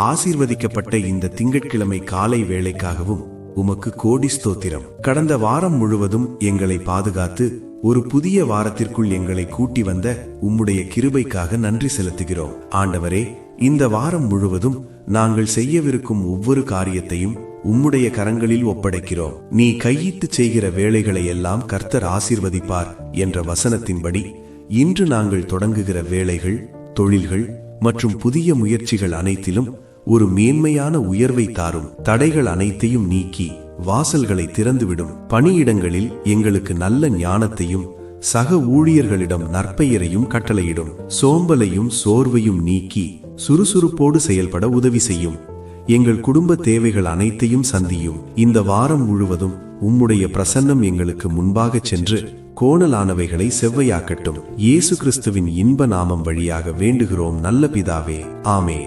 ஆசீர்வதிக்கப்பட்ட இந்த திங்கட்கிழமை காலை வேளைக்காகவும் உமக்கு கோடி ஸ்தோத்திரம். கடந்த வாரம் முழுவதும் எங்களை பாதுகாத்து ஒரு புதிய வாரத்திற்குள் எங்களை கூட்டி வந்த உம்முடைய கிருபைக்காக நன்றி செலுத்துகிறோம். ஆண்டவரே, இந்த வாரம் முழுவதும் நாங்கள் செய்யவிருக்கும் ஒவ்வொரு காரியத்தையும் உம்முடைய கரங்களில் ஒப்படைக்கிறோம். நீ கையிட்டு செய்கிற வேலைகளை எல்லாம் கர்த்தர் ஆசீர்வதிப்பார் என்ற வசனத்தின்படி இன்று நாங்கள் தொடங்குகிற வேலைகள், தொழில்கள் மற்றும் புதிய முயற்சிகள் அனைத்திலும் ஒரு மேன்மையான உயர்வை தாரும். தடைகள் அனைத்தையும் நீக்கி வாசல்களை திறந்துவிடும். பணியிடங்களில் எங்களுக்கு நல்ல ஞானத்தையும் சக ஊழியர்களிடம் நற்பெயரையும் கட்டளையிடும். சோம்பலையும் சோர்வையும் நீக்கி சுறுசுறுப்போடு செயல்பட உதவி செய்யும். எங்கள் குடும்ப தேவைகள் அனைத்தையும் சந்தியும். இந்த வாரம் முழுவதும் உம்முடைய பிரசன்னம் எங்களுக்கு முன்பாக சென்று கோணலானவைகளை செவ்வையாக்கட்டும். இயேசு கிறிஸ்துவின் இன்ப நாமம் வழியாக வேண்டுகிறோம் நல்ல பிதாவே, ஆமென்.